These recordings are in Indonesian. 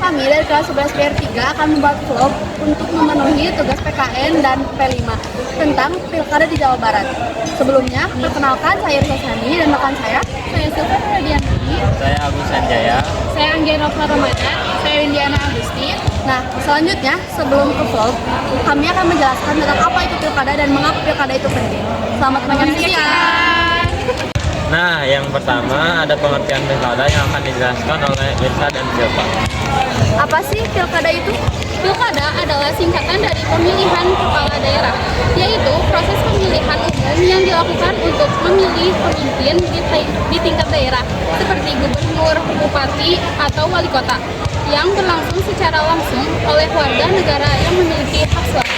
kami dari kelas 11 PR3 akan membuat vlog untuk memenuhi tugas PKN dan P5 tentang pilkada di Jawa Barat. Sebelumnya, perkenalkan saya Risa Sani dan rekan saya Silvana Radianti, Saya Agus Sanjaya. saya Anggia Nova Romana, saya Indiana Agusti. Nah, selanjutnya sebelum ke vlog, kami akan menjelaskan tentang apa itu pilkada dan mengapa pilkada itu penting. Selamat menyaksikan. Nah, yang pertama ada pengertian pilkada yang akan dijelaskan oleh Irsa dan Silva. Apa sih pilkada itu? Pilkada adalah singkatan dari pemilihan kepala daerah, yaitu proses pemilihan umum yang dilakukan untuk memilih pemimpin di tingkat daerah, seperti gubernur, bupati, atau wali kota, yang berlangsung secara langsung oleh warga negara yang memiliki hak suara.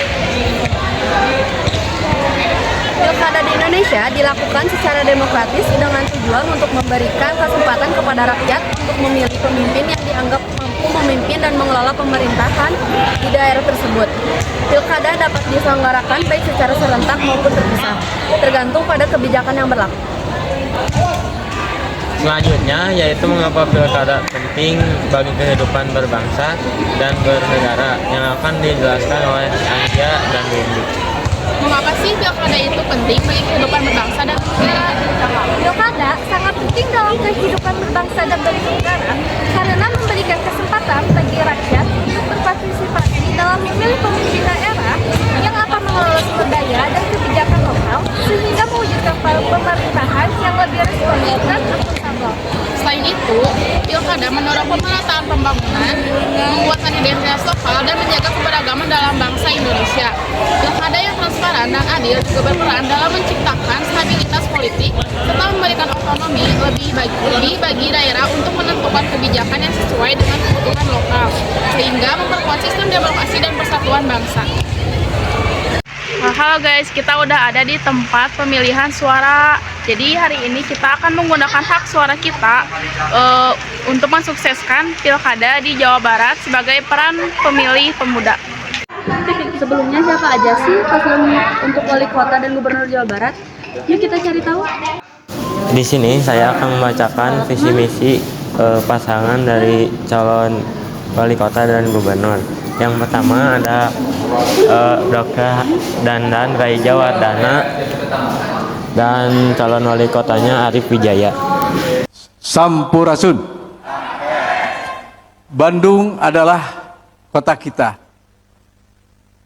Pilkada di Indonesia dilakukan secara demokratis dengan tujuan untuk memberikan kesempatan kepada rakyat untuk memilih pemimpin yang dianggap mampu memimpin dan mengelola pemerintahan di daerah tersebut. Pilkada dapat diselenggarakan baik secara serentak maupun terpisah, tergantung pada kebijakan yang berlaku. Selanjutnya yaitu mengapa pilkada penting bagi kehidupan berbangsa dan bernegara yang akan dijelaskan oleh Anggia dan Windy. Mengapa sih pilkada itu penting bagi kehidupan berbangsa dan bernegara? Pilkada sangat penting dalam kehidupan berbangsa dan bernegara karena memberikan kesempatan bagi rakyat untuk berpartisipasi dalam memilih pemimpin daerah yang akan mengelola sumber daya dan kebijakan lokal sehingga mewujudkan pemerintahan yang lebih responsif dan akuntabel. Selain itu, pilkada mendorong pemerataan pembangunan, menguatkan identitas lokal, dan menjaga keberagaman dalam bangsa Indonesia. Pilkada yang transparan dan adil juga berperan dalam menciptakan stabilitas politik serta memberikan otonomi lebih bagi daerah untuk menentukan kebijakan yang sesuai dengan kebutuhan lokal, sehingga memperkuat sistem demokrasi dan persatuan bangsa. Halo guys, kita udah ada di tempat pemilihan suara. Jadi hari ini kita akan menggunakan hak suara kita untuk mensukseskan pilkada di Jawa Barat sebagai peran pemilih pemuda. Sebelumnya siapa aja sih paslon untuk wali kota dan gubernur Jawa Barat? Yuk kita cari tahu. Di sini saya akan membacakan visi misi pasangan dari calon wali kota dan gubernur. Yang pertama ada Dr. Dandan Raija Wardana dan calon wali kotanya Arif Wijaya. Sampurasun. Bandung adalah kota kita.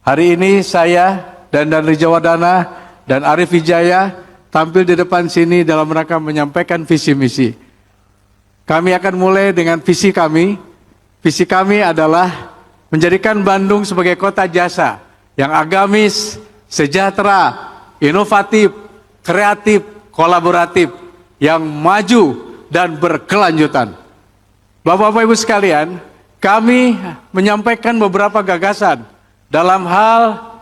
Hari ini saya Dandan Raija Wardana dan Arif Wijaya tampil di depan sini dalam rangka menyampaikan visi misi. Kami akan mulai dengan visi kami. Visi kami adalah menjadikan Bandung sebagai kota jasa yang agamis, sejahtera, inovatif, kreatif, kolaboratif, yang maju dan berkelanjutan. Bapak-bapak Ibu sekalian, kami menyampaikan beberapa gagasan dalam hal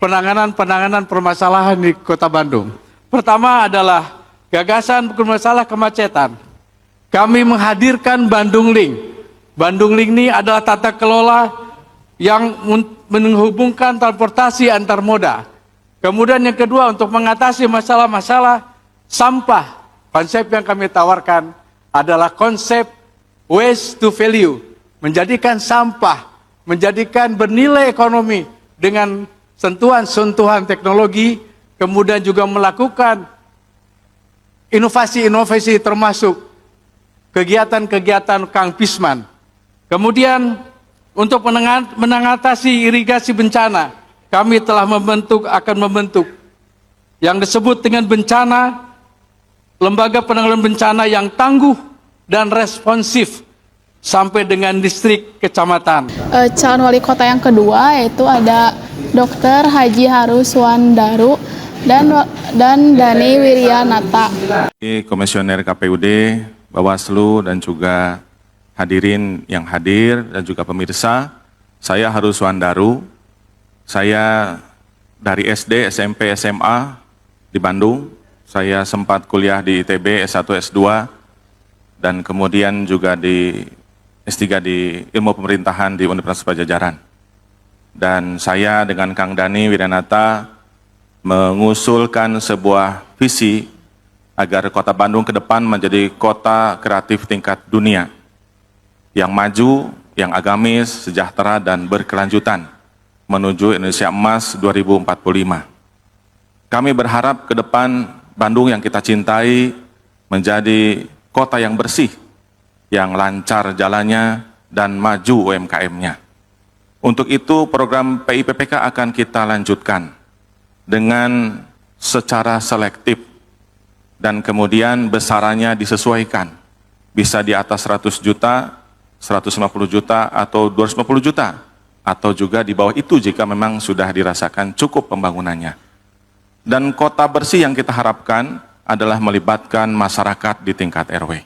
penanganan permasalahan di Kota Bandung. Pertama adalah gagasan masalah kemacetan. Kami menghadirkan Bandung Link. Bandung Link ini adalah tata kelola yang menghubungkan transportasi antar moda. Kemudian yang kedua, untuk mengatasi masalah-masalah sampah, konsep yang kami tawarkan adalah konsep waste to value, menjadikan sampah, menjadikan bernilai ekonomi dengan sentuhan-sentuhan teknologi, kemudian juga melakukan inovasi-inovasi termasuk kegiatan-kegiatan Kang Pisman. Kemudian untuk mengatasi irigasi bencana, kami telah akan membentuk yang disebut dengan bencana, lembaga penanggulangan bencana yang tangguh dan responsif sampai dengan distrik kecamatan. Calon wali kota yang kedua yaitu ada Dr. Haji Haruswandaru dan Dani Wiryanata. Komisioner KPUD, Bawaslu, dan juga hadirin yang hadir dan juga pemirsa, saya Haruswandaru. Saya dari SD, SMP, SMA di Bandung. Saya sempat kuliah di ITB S1, S2, dan kemudian juga di S3 di Ilmu Pemerintahan di Universitas Padjadjaran. Dan saya dengan Kang Dani Wiryanata mengusulkan sebuah visi agar Kota Bandung ke depan menjadi kota kreatif tingkat dunia yang maju yang agamis, sejahtera, dan berkelanjutan menuju Indonesia Emas 2045. Kami berharap ke depan Bandung yang kita cintai menjadi kota yang bersih, yang lancar jalannya, dan maju UMKM-nya. Untuk itu program PIPPK akan kita lanjutkan dengan secara selektif dan kemudian besarannya disesuaikan. Bisa di atas 100 juta, 150 juta, atau 250 juta, atau juga di bawah itu jika memang sudah dirasakan cukup pembangunannya. Dan kota bersih yang kita harapkan adalah melibatkan masyarakat di tingkat RW.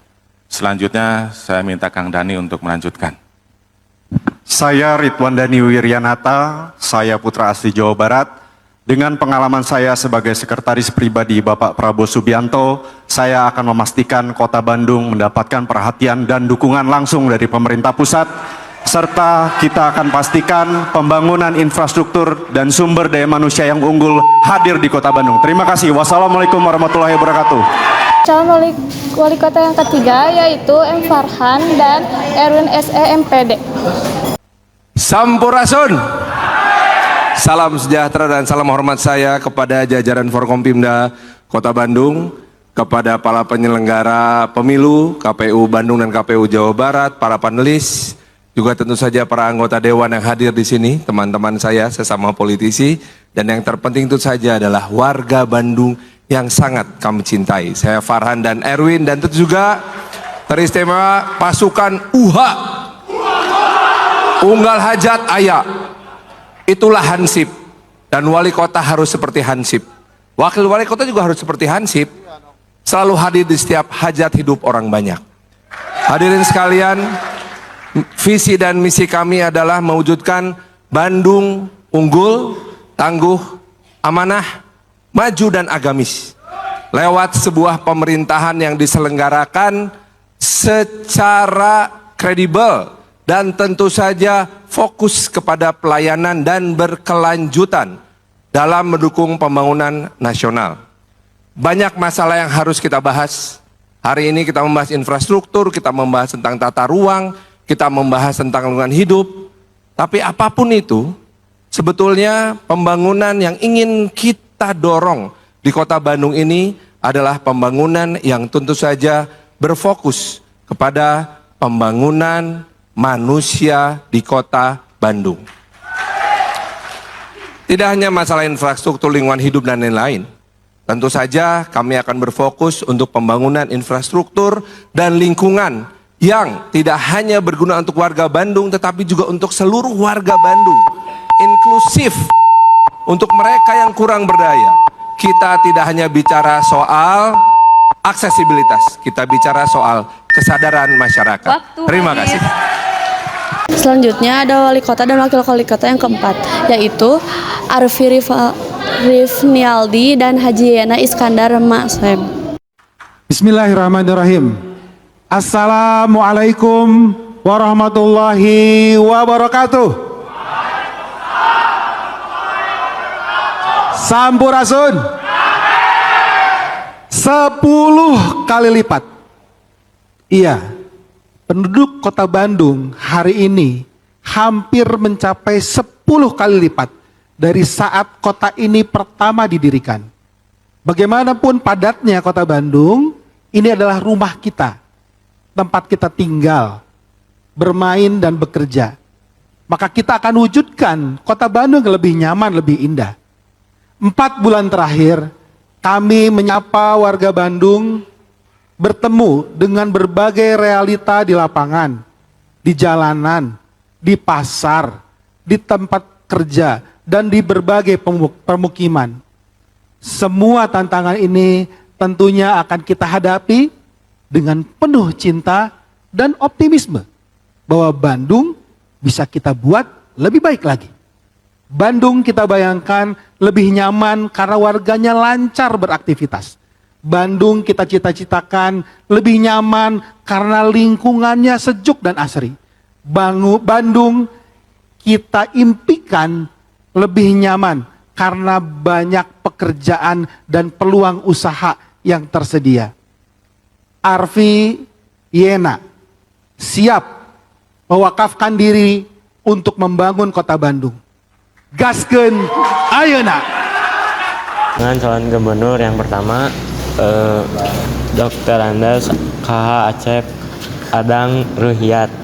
Selanjutnya saya minta Kang Dani untuk melanjutkan. Saya Ridwan Dani Wiryanata, saya putra asli Jawa Barat. Dengan pengalaman saya sebagai sekretaris pribadi Bapak Prabowo Subianto, saya akan memastikan Kota Bandung mendapatkan perhatian dan dukungan langsung dari pemerintah pusat, serta kita akan pastikan pembangunan infrastruktur dan sumber daya manusia yang unggul hadir di Kota Bandung. Terima kasih. Wassalamualaikum warahmatullahi wabarakatuh. Calon wali kota yang ketiga yaitu M. Farhan dan Erwin SE MPD. Sampurasun. Salam sejahtera dan salam hormat saya kepada jajaran Forkompimda Kota Bandung, kepada para penyelenggara pemilu, KPU Bandung dan KPU Jawa Barat, para panelis, juga tentu saja para anggota dewan yang hadir di sini, teman-teman saya sesama politisi, dan yang terpenting itu saja adalah warga Bandung yang sangat kami cintai. Saya Farhan dan Erwin, dan tentu juga teristimewa pasukan UHA, Unggal Hajat Aya. Itulah Hansip, dan wali kota harus seperti Hansip. Wakil wali kota juga harus seperti Hansip, selalu hadir di setiap hajat hidup orang banyak. Hadirin sekalian, visi dan misi kami adalah mewujudkan Bandung unggul, tangguh, amanah, maju dan agamis. Lewat sebuah pemerintahan yang diselenggarakan secara kredibel dan tentu saja fokus kepada pelayanan dan berkelanjutan dalam mendukung pembangunan nasional. Banyak masalah yang harus kita bahas. Hari ini kita membahas infrastruktur, kita membahas tentang tata ruang, kita membahas tentang lingkungan hidup. Tapi apapun itu, sebetulnya pembangunan yang ingin kita dorong di Kota Bandung ini adalah pembangunan yang tentu saja berfokus kepada pembangunan manusia di Kota Bandung. Tidak hanya masalah infrastruktur, lingkungan hidup, dan lain-lain. Tentu saja kami akan berfokus untuk pembangunan infrastruktur dan lingkungan yang tidak hanya berguna untuk warga Bandung, tetapi juga untuk seluruh warga Bandung. Inklusif untuk mereka yang kurang berdaya. Kita tidak hanya bicara soal aksesibilitas, kita bicara soal kesadaran masyarakat. Terima kasih. Selanjutnya ada wali kota dan wakil wali kota yang keempat, yaitu Arfi Rifnialdi dan Haji Yena Iskandar Masem. Bismillahirrahmanirrahim. Assalamualaikum warahmatullahi wabarakatuh. Sampurasun. 10 kali lipat. Iya, penduduk Kota Bandung hari ini hampir mencapai 10 kali lipat dari saat kota ini pertama didirikan. Bagaimanapun padatnya Kota Bandung, ini adalah rumah kita, tempat kita tinggal, bermain dan bekerja. Maka kita akan wujudkan Kota Bandung yang lebih nyaman, lebih indah. 4 bulan terakhir, kami menyapa warga Bandung, bertemu dengan berbagai realita di lapangan, di jalanan, di pasar, di tempat kerja, dan di berbagai permukiman. Semua tantangan ini tentunya akan kita hadapi dengan penuh cinta dan optimisme bahwa Bandung bisa kita buat lebih baik lagi. Bandung kita bayangkan lebih nyaman karena warganya lancar beraktivitas. Bandung kita cita-citakan lebih nyaman karena lingkungannya sejuk dan asri. Bandung kita impikan lebih nyaman karena banyak pekerjaan dan peluang usaha yang tersedia. Arfi Yena siap mewakafkan diri untuk membangun kota Bandung. Gaskeun ayeuna. Dengan calon gubernur yang pertama, Dr. Andes KH Acep Adang Ruhyat.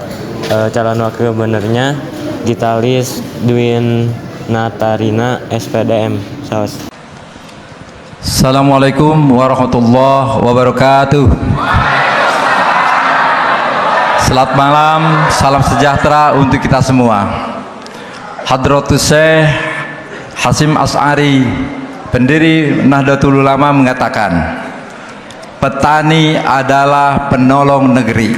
Calon wakil gubernurnya Gitalis Dwin Natarina SPDM Saus. Assalamualaikum warahmatullahi wabarakatuh. Selamat malam, salam sejahtera untuk kita semua. Hadratus Syekh Hasyim Asy'ari, pendiri Nahdlatul Ulama, mengatakan, petani adalah penolong negeri.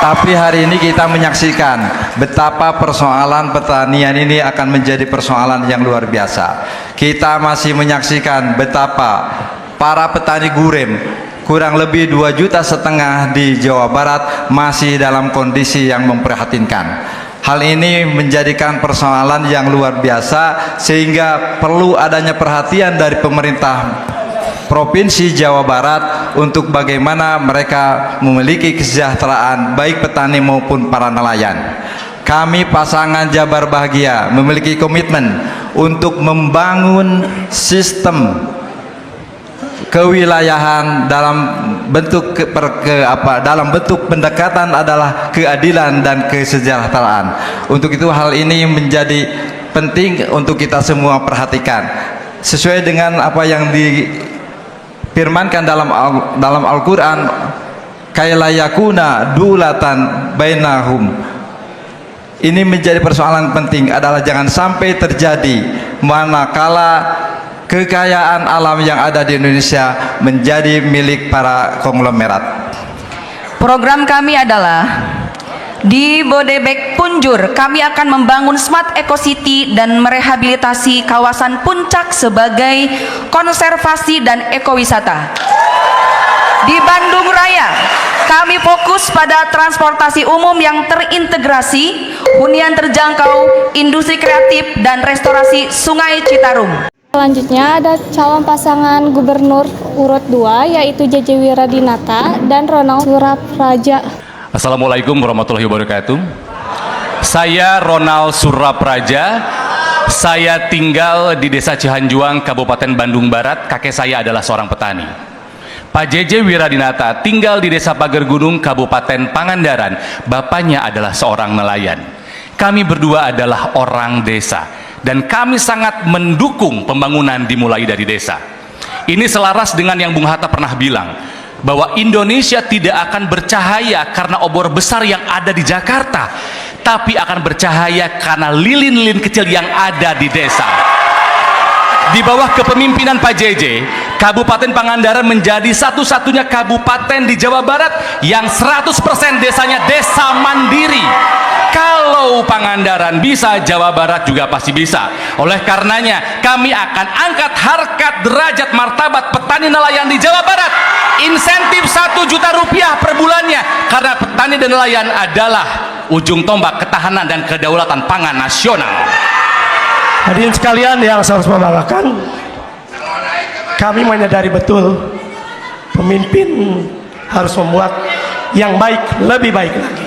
Tapi hari ini kita menyaksikan betapa persoalan pertanian ini akan menjadi persoalan yang luar biasa. Kita masih menyaksikan betapa para petani gurem kurang lebih 2,5 juta di Jawa Barat masih dalam kondisi yang memprihatinkan. Hal ini menjadikan persoalan yang luar biasa sehingga perlu adanya perhatian dari pemerintah Provinsi Jawa Barat untuk bagaimana mereka memiliki kesejahteraan baik petani maupun para nelayan. Kami pasangan Jabar Bahagia memiliki komitmen untuk membangun sistem kewilayahan dalam bentuk dalam bentuk pendekatan adalah keadilan dan kesejahteraan. Untuk itu hal ini menjadi penting untuk kita semua perhatikan. Sesuai dengan apa yang difirmankan dalam Al-Qur'an, kailayakuna dulatan bainahum. Ini menjadi persoalan penting adalah jangan sampai terjadi manakala kekayaan alam yang ada di Indonesia menjadi milik para konglomerat. Program kami adalah di Bodebek Punjur, kami akan membangun Smart Eco City dan merehabilitasi kawasan Puncak sebagai konservasi dan ekowisata. Di Bandung Raya, kami fokus pada transportasi umum yang terintegrasi, hunian terjangkau, industri kreatif, dan restorasi Sungai Citarum. Selanjutnya ada calon pasangan gubernur urut 2 yaitu JJ Wiradinata dan Ronald Surapraja. Assalamualaikum warahmatullahi wabarakatuh. Saya Ronald Surapraja. Saya tinggal di Desa Cihanjuang, Kabupaten Bandung Barat. Kakek saya adalah seorang petani. Pak JJ Wiradinata tinggal di Desa Pager Gunung, Kabupaten Pangandaran. Bapaknya adalah seorang nelayan. Kami berdua adalah orang desa dan kami sangat mendukung pembangunan dimulai dari desa. Ini selaras dengan yang Bung Hatta pernah bilang, bahwa Indonesia tidak akan bercahaya karena obor besar yang ada di Jakarta, tapi akan bercahaya karena lilin-lilin kecil yang ada di desa. Di bawah kepemimpinan Pak JJ, Kabupaten Pangandaran menjadi satu-satunya kabupaten di Jawa Barat yang 100% desanya desa mandiri. Kalau Pangandaran bisa, Jawa Barat juga pasti bisa. Oleh karenanya, kami akan angkat harkat derajat martabat petani nelayan di Jawa Barat. Insentif 1 juta rupiah per bulannya, karena petani dan nelayan adalah ujung tombak ketahanan dan kedaulatan pangan nasional. Hadirin sekalian yang saya harus membanggakan, kami menyadari betul pemimpin harus membuat yang baik lebih baik lagi.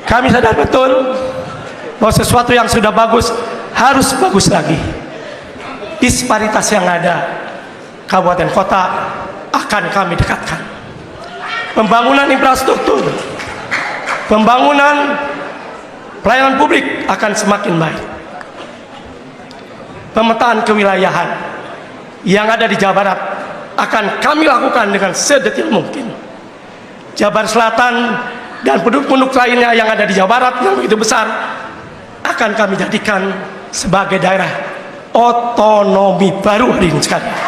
Kami sadar betul bahwa sesuatu yang sudah bagus harus bagus lagi. Disparitas yang ada kabupaten kota akan kami dekatkan. Pembangunan infrastruktur, pembangunan pelayanan publik akan semakin baik. Pemetaan kewilayahan yang ada di Jawa Barat akan kami lakukan dengan sedetil mungkin. Jabar Selatan dan penduduk-penduduk lainnya yang ada di Jawa Barat yang begitu besar akan kami jadikan sebagai daerah otonomi baru, hadirin sekalian.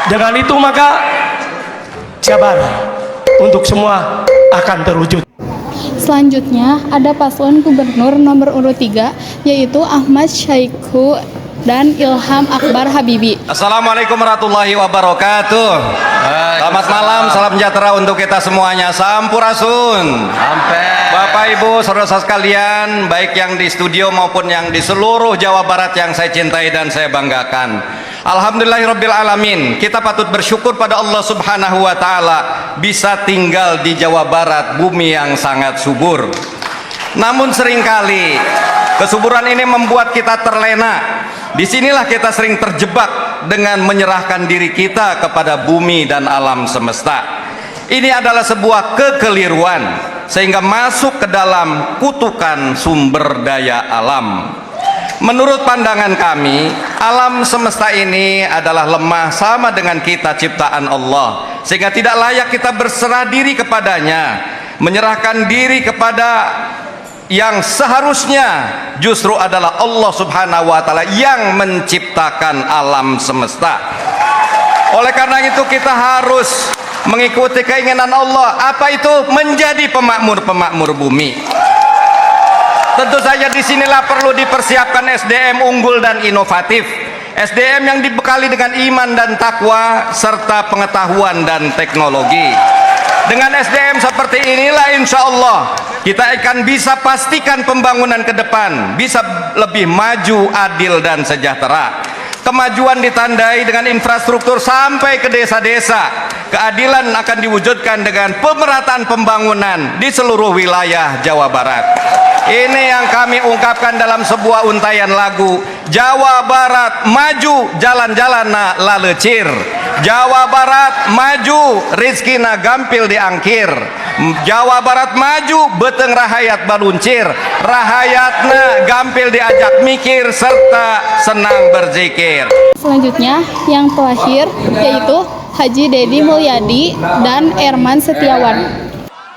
Dengan itu maka Jabar untuk semua akan terwujud. Selanjutnya ada paslon gubernur nomor urut 3 yaitu Ahmad Syaiqu dan Ilham Akbar Habibi. Assalamualaikum warahmatullahi wabarakatuh. Selamat malam, salam sejahtera untuk kita semuanya. Sampurasun. Bapak Ibu, saudara-saudara sekalian, baik yang di studio maupun yang di seluruh Jawa Barat yang saya cintai dan saya banggakan. Alhamdulillahirabbil alamin. Kita patut bersyukur pada Allah Subhanahu wa taala bisa tinggal di Jawa Barat, bumi yang sangat subur. Namun seringkali kesuburan ini membuat kita terlena. Disinilah kita sering terjebak dengan menyerahkan diri kita kepada bumi dan alam semesta. Ini adalah sebuah kekeliruan sehingga masuk ke dalam kutukan sumber daya alam. Menurut pandangan kami, alam semesta ini adalah lemah sama dengan kita ciptaan Allah, sehingga tidak layak kita berserah diri kepadanya, menyerahkan diri kepada yang seharusnya justru adalah Allah Subhanahu wa taala yang menciptakan alam semesta. Oleh karena itu kita harus mengikuti keinginan Allah. Apa itu? Menjadi pemakmur bumi. Tentu saja disinilah perlu dipersiapkan SDM unggul dan inovatif, SDM yang dibekali dengan iman dan takwa serta pengetahuan dan teknologi. Dengan SDM seperti inilah insya Allah kita akan bisa pastikan pembangunan ke depan bisa lebih maju, adil dan sejahtera. Kemajuan ditandai dengan infrastruktur sampai ke desa-desa. Keadilan akan diwujudkan dengan pemerataan pembangunan di seluruh wilayah Jawa Barat. Ini yang kami ungkapkan dalam sebuah untayan lagu. Jawa Barat maju, jalan-jalan na lalecir. Jawa Barat maju, rizkina gampil diangkir. Jawa Barat maju, beteng rahayat baluncir. Rahayatna gampil diajak mikir serta senang berzikir. Selanjutnya yang terakhir yaitu Haji Dedi Mulyadi dan Erman Setiawan.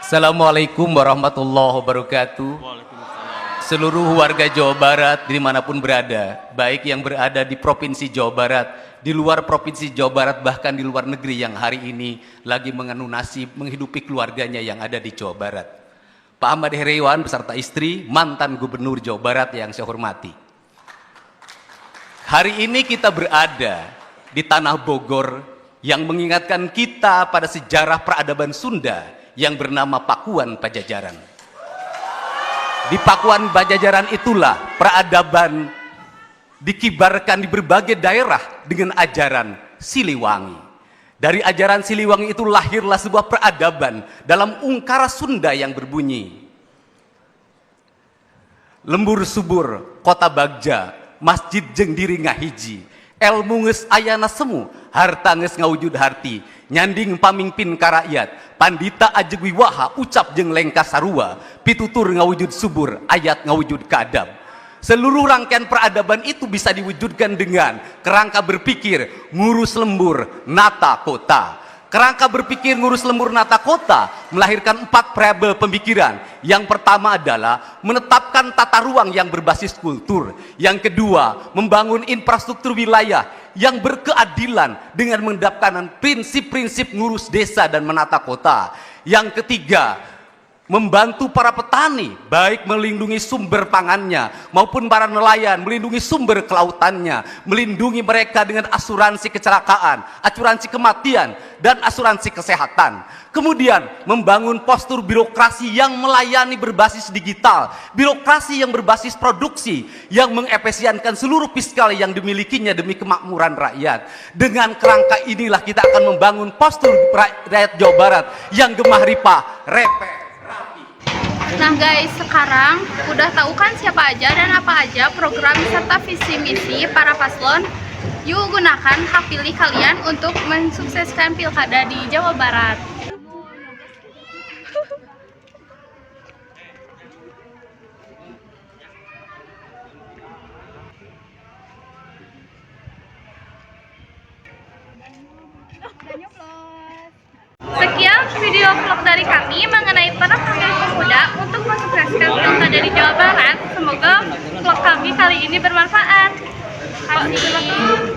Assalamualaikum warahmatullahi wabarakatuh. Seluruh warga Jawa Barat dimanapun berada, baik yang berada di Provinsi Jawa Barat, di luar Provinsi Jawa Barat, bahkan di luar negeri yang hari ini lagi menganu nasib menghidupi keluarganya yang ada di Jawa Barat. Pak Ahmad Heriawan beserta istri, mantan Gubernur Jawa Barat yang saya hormati. Hari ini kita berada di tanah Bogor yang mengingatkan kita pada sejarah peradaban Sunda yang bernama Pakuan Pajajaran. Di Pakuan Pajajaran itulah peradaban dikibarkan di berbagai daerah dengan ajaran Siliwangi. Dari ajaran Siliwangi itu lahirlah sebuah peradaban dalam ungkara Sunda yang berbunyi, lembur subur kota Bagja, masjid jeung diri ngahiji, elmu geus ayana semu, harta geus ngawujud harti, nyanding pamimpin ka rakyat, pandita ajeg wiwaha, ucap jeung lengka sarua, pitutur ngawujud subur, ayat ngawujud kadab. Seluruh rangkaian peradaban itu bisa diwujudkan dengan kerangka berpikir ngurus lembur nata kota. Kerangka berpikir ngurus lembur nata kota melahirkan 4 variabel pemikiran. Yang pertama adalah menetapkan tata ruang yang berbasis kultur. Yang kedua, membangun infrastruktur wilayah yang berkeadilan dengan mendapatkan prinsip-prinsip ngurus desa dan menata kota. Yang ketiga, membantu para petani baik melindungi sumber pangannya maupun para nelayan melindungi sumber kelautannya, melindungi mereka dengan asuransi kecelakaan, asuransi kematian dan asuransi kesehatan. Kemudian membangun postur birokrasi yang melayani berbasis digital, birokrasi yang berbasis produksi yang mengefisienkan seluruh fiskal yang dimilikinya demi kemakmuran rakyat. Dengan kerangka inilah kita akan membangun postur rakyat Jawa Barat yang gemah ripah, repe. Nah guys, sekarang udah tahu kan siapa aja dan apa aja program serta visi misi para paslon. Yuk gunakan hak pilih kalian untuk mensukseskan pilkada di Jawa Barat. Sekian video vlog dari kami mengenai para pemilih pemuda untuk mensukseskan pilkada di Jawa Barat. Semoga vlog kami kali ini bermanfaat. Terima kasih.